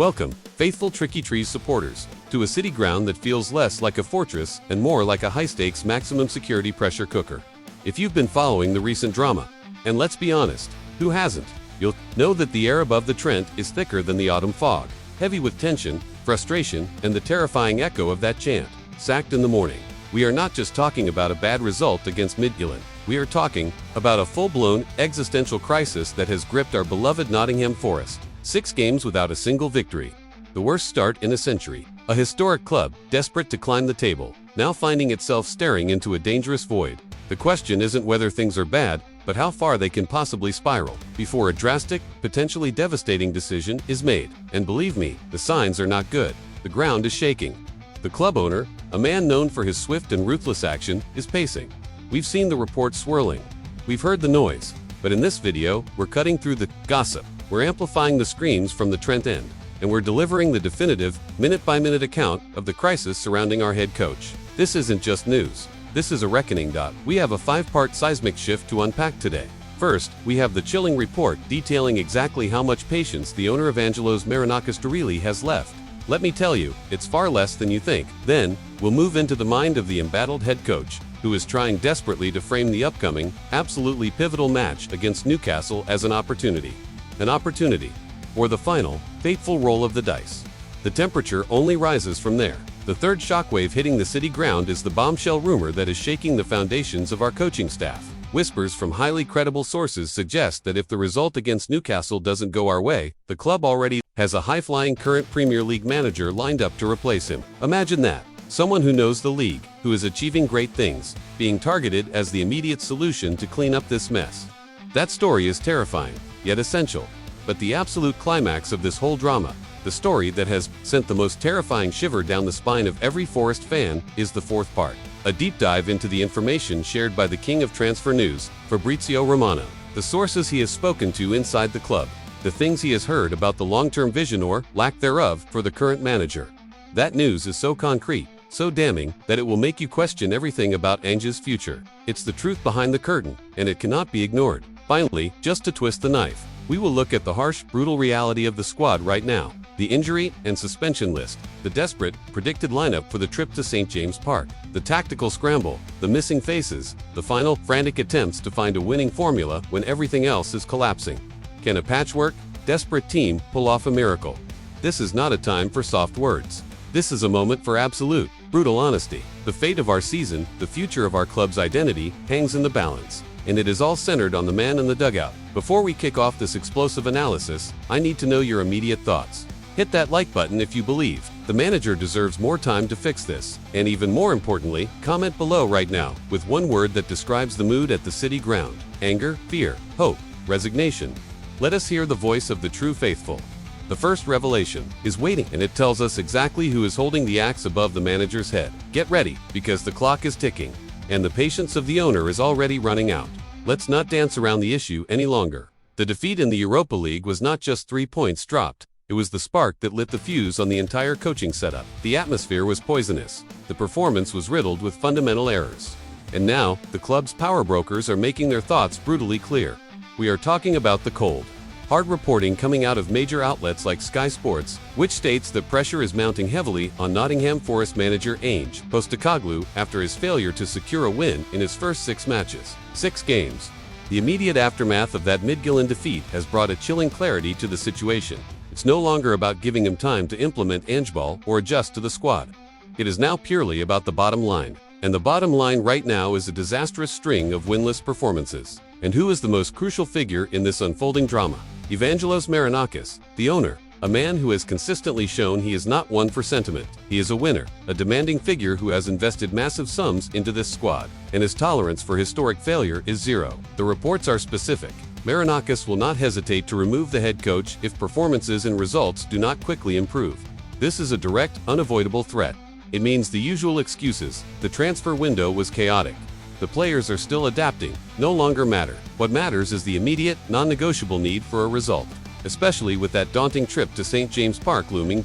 Welcome, faithful Tricky Trees supporters, to a city ground that feels less like a fortress and more like a high-stakes maximum security pressure cooker. If you've been following the recent drama, and let's be honest, who hasn't, you'll know that the air above the Trent is thicker than the autumn fog, heavy with tension, frustration, and the terrifying echo of that chant, "Sacked in the morning." We are not just talking about a bad result against Midtjylland. We are talking about a full-blown existential crisis that has gripped our beloved Nottingham Forest. 6 games without a single victory. The worst start in a century. A historic club, desperate to climb the table, now finding itself staring into a dangerous void. The question isn't whether things are bad, but how far they can possibly spiral before a drastic, potentially devastating decision is made. And believe me, the signs are not good. The ground is shaking. The club owner, a man known for his swift and ruthless action, is pacing. We've seen the reports swirling. We've heard the noise. But in this video, we're cutting through the gossip. We're amplifying the screams from the Trent end. And we're delivering the definitive, minute-by-minute account of the crisis surrounding our head coach. This isn't just news. This is a reckoning. We have a 5-part seismic shift to unpack today. First, we have the chilling report detailing exactly how much patience the owner of Angelos Marinakis has left. Let me tell you, it's far less than you think. Then, we'll move into the mind of the embattled head coach, who is trying desperately to frame the upcoming, absolutely pivotal match against Newcastle as an opportunity. An opportunity, or the final, fateful roll of the dice. The temperature only rises from there. The third shockwave hitting the city ground is the bombshell rumor that is shaking the foundations of our coaching staff. Whispers from highly credible sources suggest that if the result against Newcastle doesn't go our way, the club already has a high-flying current Premier League manager lined up to replace him. Imagine that. Someone who knows the league, who is achieving great things, being targeted as the immediate solution to clean up this mess. That story is terrifying, yet essential. But the absolute climax of this whole drama, the story that has sent the most terrifying shiver down the spine of every Forest fan, is the 4th part. A deep dive into the information shared by the king of transfer news, Fabrizio Romano. The sources he has spoken to inside the club. The things he has heard about the long-term vision or lack thereof for the current manager. That news is so concrete, so damning, that it will make you question everything about Ange's future. It's the truth behind the curtain, and it cannot be ignored. Finally, just to twist the knife, we will look at the harsh, brutal reality of the squad right now. The injury and suspension list, the desperate, predicted lineup for the trip to St. James Park, the tactical scramble, the missing faces, the final, frantic attempts to find a winning formula when everything else is collapsing. Can a patchwork, desperate team pull off a miracle? This is not a time for soft words. This is a moment for absolute, brutal honesty. The fate of our season, the future of our club's identity, hangs in the balance. And it is all centered on the man in the dugout. Before we kick off this explosive analysis, I need to know your immediate thoughts. Hit that like button if you believe the manager deserves more time to fix this. And even more importantly, comment below right now with one word that describes the mood at the city ground. Anger, fear, hope, resignation. Let us hear the voice of the true faithful. The first revelation is waiting, and it tells us exactly who is holding the axe above the manager's head. Get ready, because the clock is ticking, and the patience of the owner is already running out. Let's not dance around the issue any longer. The defeat in the Europa League was not just 3 points dropped. It was the spark that lit the fuse on the entire coaching setup. The atmosphere was poisonous. The performance was riddled with fundamental errors. And now, the club's power brokers are making their thoughts brutally clear. We are talking about the cold, hard reporting coming out of major outlets like Sky Sports, which states that pressure is mounting heavily on Nottingham Forest manager ANGE Postecoglou after his failure to secure a win in his first 6 matches. 6 games. The immediate aftermath of that Midtjylland defeat has brought a chilling clarity to the situation. It's no longer about giving him time to implement ANGE or adjust to the squad. It is now purely about the bottom line. And the bottom line right now is a disastrous string of winless performances. And who is the most crucial figure in this unfolding drama? Evangelos Marinakis, the owner, a man who has consistently shown he is not one for sentiment. He is a winner, a demanding figure who has invested massive sums into this squad, and his tolerance for historic failure is zero. The reports are specific. Marinakis will not hesitate to remove the head coach if performances and results do not quickly improve. This is a direct, unavoidable threat. It means the usual excuses. The transfer window was chaotic. The players are still adapting, no longer matter. What matters is the immediate, non-negotiable need for a result, especially with that daunting trip to St. James Park looming.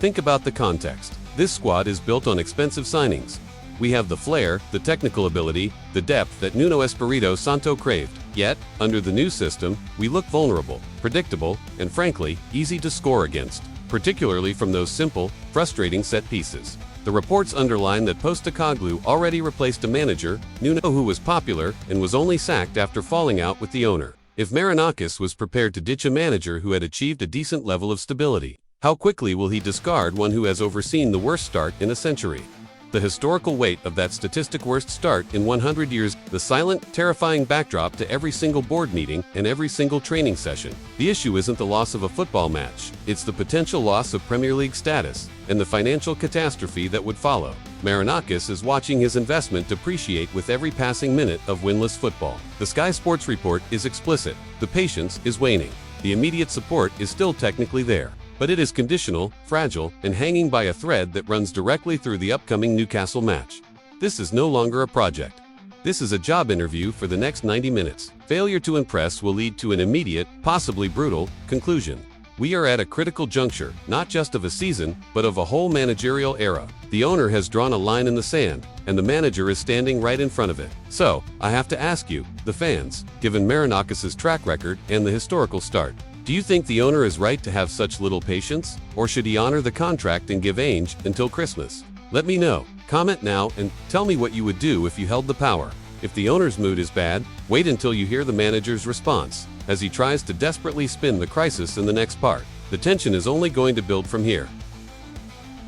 Think about the context. This squad is built on expensive signings. We have the flair, the technical ability, the depth that Nuno Espirito Santo craved. Yet, under the new system, we look vulnerable, predictable, and frankly, easy to score against. particularly from those simple, frustrating set pieces. The reports underline that Postecoglou already replaced a manager, Nuno, who was popular and was only sacked after falling out with the owner. If Marinakis was prepared to ditch a manager who had achieved a decent level of stability, how quickly will he discard one who has overseen the worst start in a century? The historical weight of that statistic worst start in 100 years, the silent, terrifying backdrop to every single board meeting and every single training session. The issue isn't the loss of a football match, it's the potential loss of Premier League status and the financial catastrophe that would follow. Marinakis is watching his investment depreciate with every passing minute of winless football. The Sky Sports report is explicit. The patience is waning. The immediate support is still technically there, but it is conditional, fragile, and hanging by a thread that runs directly through the upcoming Newcastle match. This is no longer a project. This is a job interview for the next 90 minutes. Failure to impress will lead to an immediate, possibly brutal, conclusion. We are at a critical juncture, not just of a season, but of a whole managerial era. The owner has drawn a line in the sand, and the manager is standing right in front of it. So, I have to ask you, the fans, given Marinakis' track record and the historical start, do you think the owner is right to have such little patience? Or should he honor the contract and give ANGE until Christmas? Let me know. Comment now and tell me what you would do if you held the power. If the owner's mood is bad, wait until you hear the manager's response, as he tries to desperately spin the crisis in the next part. The tension is only going to build from here.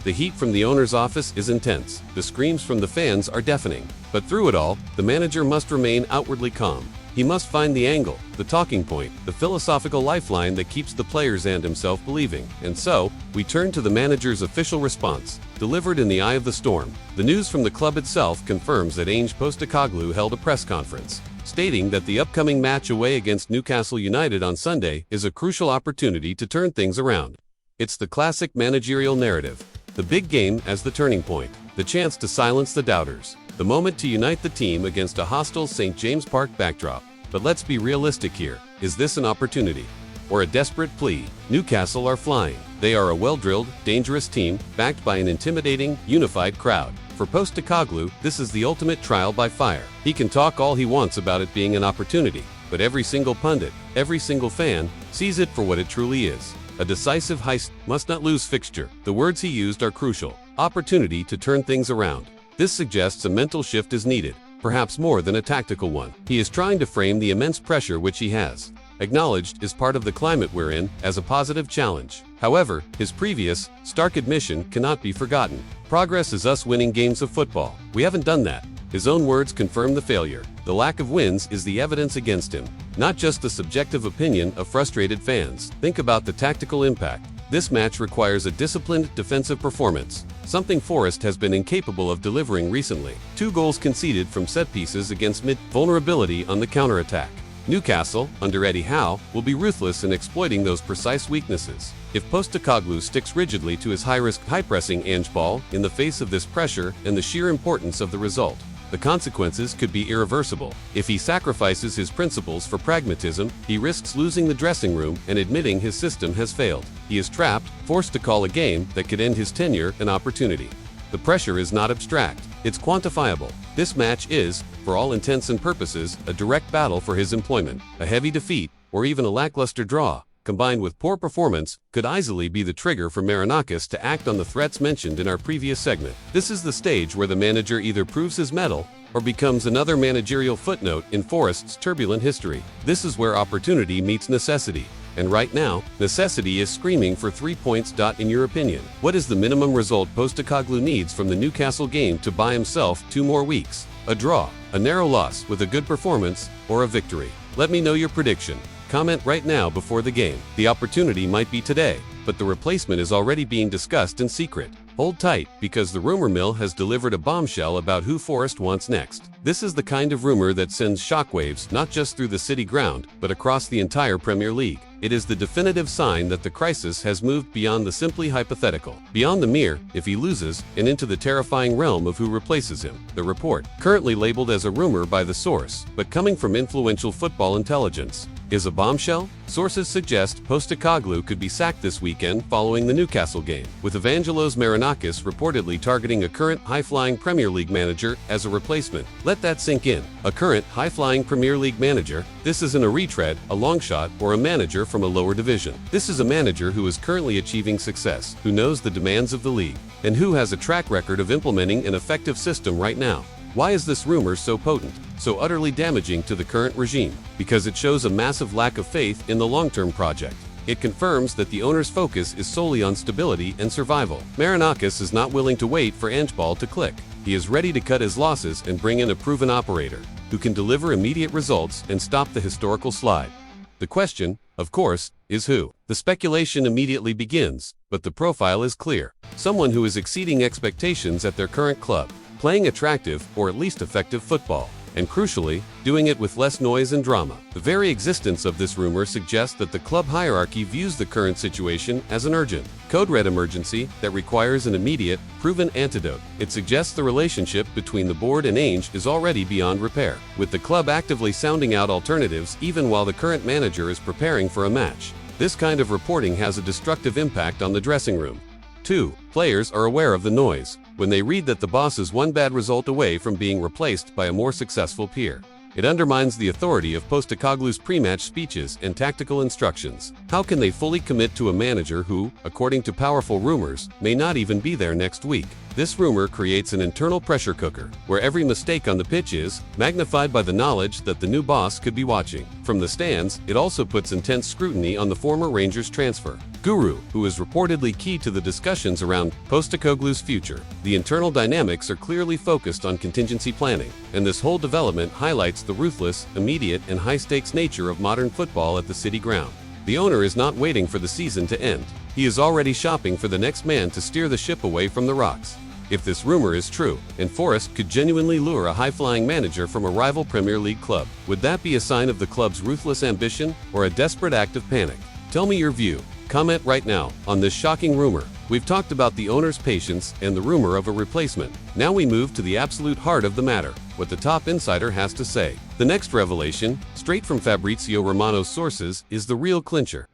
The heat from the owner's office is intense. The screams from the fans are deafening. But through it all, the manager must remain outwardly calm. He must find the angle, the talking point, the philosophical lifeline that keeps the players and himself believing. And so, we turn to the manager's official response, delivered in the eye of the storm. The news from the club itself confirms that ANGE Postecoglou held a press conference, stating that the upcoming match away against Newcastle United on Sunday is a crucial opportunity to turn things around. It's the classic managerial narrative. The big game as the turning point, the chance to silence the doubters, the moment to unite the team against a hostile St. James Park backdrop. But let's be realistic here. Is this an opportunity? Or a desperate plea? Newcastle are flying. They are a well-drilled, dangerous team, backed by an intimidating, unified crowd. For Postecoglou, this is the ultimate trial by fire. He can talk all he wants about it being an opportunity, but every single pundit, every single fan, sees it for what it truly is. A decisive heist, must not lose fixture. The words he used are crucial. Opportunity to turn things around. This suggests a mental shift is needed, perhaps more than a tactical one. He is trying to frame the immense pressure which he has acknowledged is part of the climate we're in as a positive challenge. However, his previous, stark admission cannot be forgotten. Progress is us winning games of football. We haven't done that. His own words confirm the failure. The lack of wins is the evidence against him, not just the subjective opinion of frustrated fans. Think about the tactical impact. This match requires a disciplined defensive performance, something Forest has been incapable of delivering recently. 2 goals conceded from set pieces against vulnerability on the counterattack. Newcastle, under Eddie Howe, will be ruthless in exploiting those precise weaknesses. If Postecoglou sticks rigidly to his high-risk, high-pressing ANGE ball in the face of this pressure and the sheer importance of the result, the consequences could be irreversible. If he sacrifices his principles for pragmatism, he risks losing the dressing room and admitting his system has failed. He is trapped, forced to call a game that could end his tenure an opportunity. The pressure is not abstract, it's quantifiable. This match is, for all intents and purposes, a direct battle for his employment. A heavy defeat, or even a lackluster draw, combined with poor performance, could easily be the trigger for Marinakis to act on the threats mentioned in our previous segment. This is the stage where the manager either proves his mettle or becomes another managerial footnote in Forest's turbulent history. This is where opportunity meets necessity. And right now, necessity is screaming for 3 points. In your opinion, what is the minimum result Postecoglou needs from the Newcastle game to buy himself 2 more weeks? A draw, a narrow loss with a good performance, or a victory? Let me know your prediction. Comment right now before the game. The opportunity might be today, but the replacement is already being discussed in secret. Hold tight, because the rumor mill has delivered a bombshell about who Forest wants next. This is the kind of rumor that sends shockwaves not just through the city ground, but across the entire Premier League. It is the definitive sign that the crisis has moved beyond the simply hypothetical, beyond the mere, if he loses, and into the terrifying realm of who replaces him. The report, currently labeled as a rumor by the source, but coming from influential football intelligence, is a bombshell? Sources suggest Postecoglou could be sacked this weekend following the Newcastle game, with Evangelos Marinakis reportedly targeting a current high-flying Premier League manager as a replacement. Let that sink in. A current high-flying Premier League manager? This isn't a retread, a long shot, or a manager from a lower division. This is a manager who is currently achieving success, who knows the demands of the league, and who has a track record of implementing an effective system right now. Why is this rumor so potent, so utterly damaging to the current regime? Because it shows a massive lack of faith in the long-term project. It confirms that the owner's focus is solely on stability and survival. Marinakis is not willing to wait for ANGE to click. He is ready to cut his losses and bring in a proven operator, who can deliver immediate results and stop the historical slide. The question, of course, is who? The speculation immediately begins, but the profile is clear. Someone who is exceeding expectations at their current club, playing attractive, or at least effective football, and crucially, doing it with less noise and drama. The very existence of this rumor suggests that the club hierarchy views the current situation as an urgent, code-red emergency that requires an immediate, proven antidote. It suggests the relationship between the board and ANGE is already beyond repair, with the club actively sounding out alternatives even while the current manager is preparing for a match. This kind of reporting has a destructive impact on the dressing room. 2. Players are aware of the noise when they read that the boss is one bad result away from being replaced by a more successful peer. It undermines the authority of Postecoglou's pre-match speeches and tactical instructions. How can they fully commit to a manager who, according to powerful rumors, may not even be there next week? This rumor creates an internal pressure cooker, where every mistake on the pitch is magnified by the knowledge that the new boss could be watching. From the stands, it also puts intense scrutiny on the former Rangers transfer guru, who is reportedly key to the discussions around Postecoglou's future. The internal dynamics are clearly focused on contingency planning, and this whole development highlights the ruthless, immediate, and high-stakes nature of modern football at the City Ground. The owner is not waiting for the season to end. He is already shopping for the next man to steer the ship away from the rocks. If this rumor is true, and Forest could genuinely lure a high-flying manager from a rival Premier League club, would that be a sign of the club's ruthless ambition or a desperate act of panic? Tell me your view. Comment right now on this shocking rumor. We've talked about the owner's patience and the rumor of a replacement. Now we move to the absolute heart of the matter, what the top insider has to say. The next revelation, straight from Fabrizio Romano's sources, is the real clincher.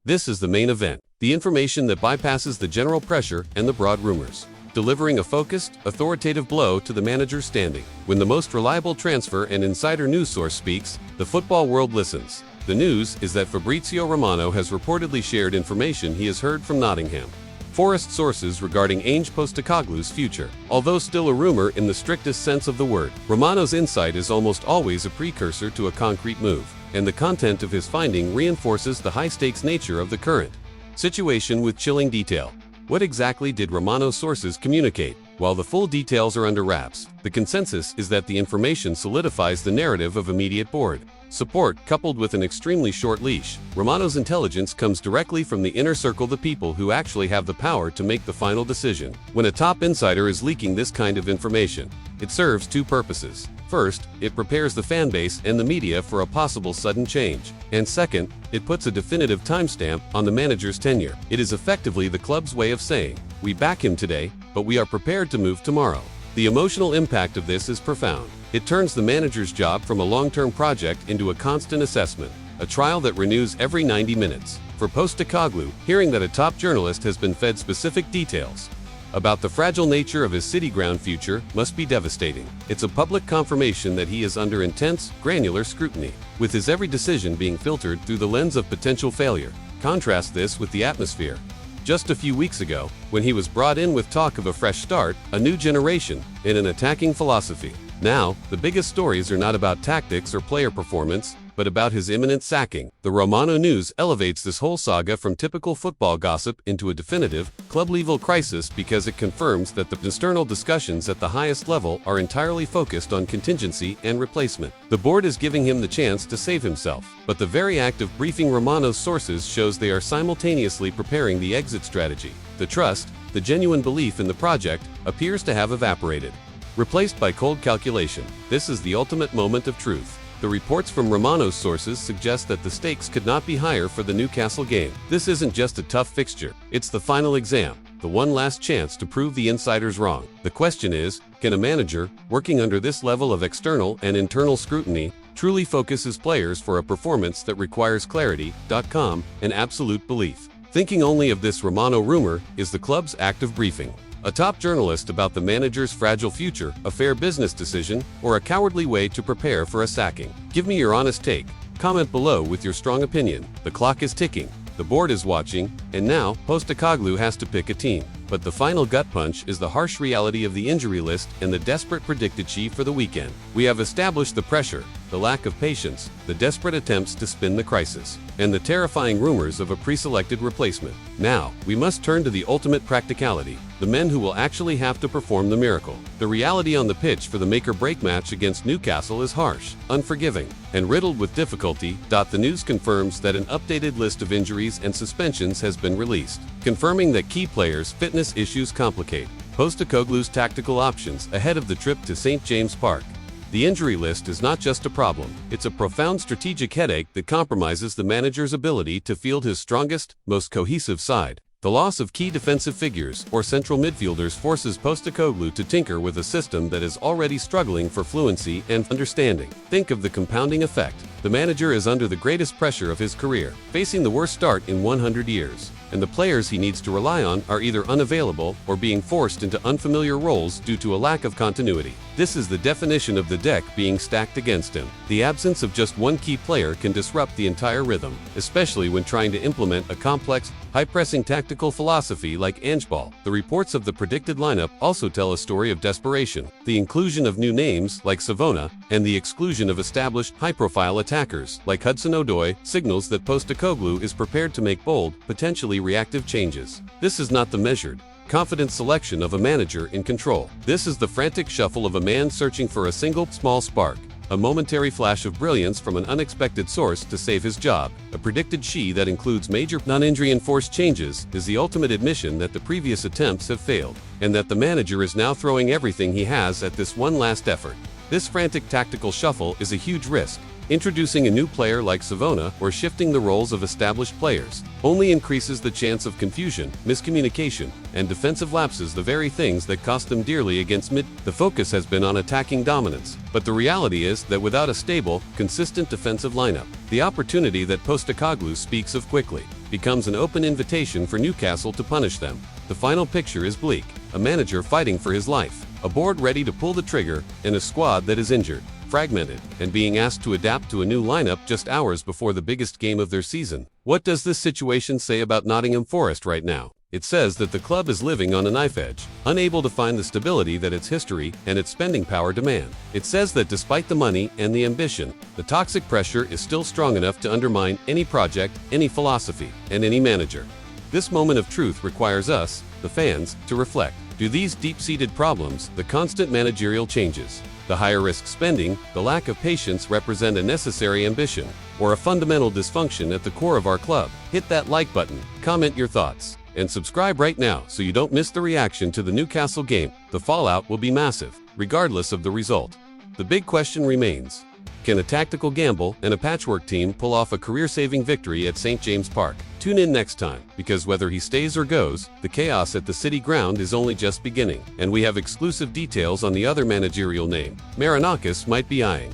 This is the main event, the information that bypasses the general pressure and the broad rumors, delivering a focused, authoritative blow to the manager's standing. When the most reliable transfer and insider news source speaks, the football world listens. The news is that Fabrizio Romano has reportedly shared information he has heard from Nottingham Forest sources regarding ANGE Postecoglou's future. Although still a rumor in the strictest sense of the word, Romano's insight is almost always a precursor to a concrete move, and the content of his finding reinforces the high-stakes nature of the current situation with chilling detail. What exactly did Romano's sources communicate? While the full details are under wraps, the consensus is that the information solidifies the narrative of immediate board support coupled with an extremely short leash. Romano's intelligence comes directly from the inner circle, the people who actually have the power to make the final decision. When a top insider is leaking this kind of information, it serves two purposes. First, it prepares the fan base and the media for a possible sudden change. And second, it puts a definitive timestamp on the manager's tenure. It is effectively the club's way of saying, we back him today, but we are prepared to move tomorrow. The emotional impact of this is profound. It turns the manager's job from a long-term project into a constant assessment, a trial that renews every 90 minutes. For Postecoglou, hearing that a top journalist has been fed specific details about the fragile nature of his City Ground future must be devastating. It's a public confirmation that he is under intense, granular scrutiny, with his every decision being filtered through the lens of potential failure. Contrast this with the atmosphere just a few weeks ago, when he was brought in with talk of a fresh start, a new generation, and an attacking philosophy. Now, the biggest stories are not about tactics or player performance, but about his imminent sacking. The Romano news elevates this whole saga from typical football gossip into a definitive, club-level crisis because it confirms that the external discussions at the highest level are entirely focused on contingency and replacement. The board is giving him the chance to save himself, but the very act of briefing Romano's sources shows they are simultaneously preparing the exit strategy. The trust, the genuine belief in the project, appears to have evaporated, replaced by cold calculation. This is the ultimate moment of truth. The reports from Romano's sources suggest that the stakes could not be higher for the Newcastle game. This isn't just a tough fixture, it's the final exam, the one last chance to prove the insiders wrong. The question is, can a manager, working under this level of external and internal scrutiny, truly focuses players for a performance that requires clarity.com and absolute belief. Thinking only of this Romano rumor is the club's active briefing. A top journalist about the manager's fragile future, a fair business decision, or a cowardly way to prepare for a sacking? Give me your honest take. Comment below with your strong opinion. The clock is ticking, the board is watching, and now Postecoglou has to pick a team. But the final gut punch is the harsh reality of the injury list and the desperate predicted chief for the weekend. We have established the pressure, the lack of patience, the desperate attempts to spin the crisis, and the terrifying rumors of a pre-selected replacement. Now, we must turn to the ultimate practicality, the men who will actually have to perform the miracle. The reality on the pitch for the make-or-break match against Newcastle is harsh, unforgiving, and riddled with difficulty. The news confirms that an updated list of injuries and suspensions has been released, confirming that key players' fitness issues complicate Postecoglou's tactical options ahead of the trip to St. James Park. The injury list is not just a problem, it's a profound strategic headache that compromises the manager's ability to field his strongest, most cohesive side. The loss of key defensive figures or central midfielders forces Postecoglou to tinker with a system that is already struggling for fluency and understanding. Think of the compounding effect. The manager is under the greatest pressure of his career, facing the worst start in 100 years. And the players he needs to rely on are either unavailable or being forced into unfamiliar roles due to a lack of continuity. This is the definition of the deck being stacked against him. The absence of just one key player can disrupt the entire rhythm, especially when trying to implement a complex, high-pressing tactical philosophy like ANGE ball. The reports of the predicted lineup also tell a story of desperation. The inclusion of new names like Savona and the exclusion of established, high-profile attackers like Hudson-Odoi signals that Postecoglou is prepared to make bold, potentially reactive changes. This is not the measured, confident selection of a manager in control. This is the frantic shuffle of a man searching for a single, small spark, a momentary flash of brilliance from an unexpected source to save his job. A predicted she that includes major, non-injury enforced changes is the ultimate admission that the previous attempts have failed, and that the manager is now throwing everything he has at this one last effort. This frantic tactical shuffle is a huge risk. Introducing a new player like Savona or shifting the roles of established players only increases the chance of confusion, miscommunication, and defensive lapses, the very things that cost them dearly against mid. The focus has been on attacking dominance, but the reality is that without a stable, consistent defensive lineup, the opportunity that Postecoglou speaks of quickly becomes an open invitation for Newcastle to punish them. The final picture is bleak: a manager fighting for his life, a board ready to pull the trigger, and a squad that is injured, fragmented, and being asked to adapt to a new lineup just hours before the biggest game of their season. What does this situation say about Nottingham Forest right now? It says that the club is living on a knife edge, unable to find the stability that its history and its spending power demand. It says that despite the money and the ambition, the toxic pressure is still strong enough to undermine any project, any philosophy, and any manager. This moment of truth requires us, the fans, to reflect. Do these deep-seated problems, the constant managerial changes, the higher-risk spending, the lack of patience represent a necessary ambition, or a fundamental dysfunction at the core of our club? Hit that like button, comment your thoughts, and subscribe right now so you don't miss the reaction to the Newcastle game. The fallout will be massive, regardless of the result. The big question remains: can a tactical gamble and a patchwork team pull off a career-saving victory at St. James Park? Tune in next time, because whether he stays or goes, the chaos at the City Ground is only just beginning, and we have exclusive details on the other managerial name Marinakis might be eyeing.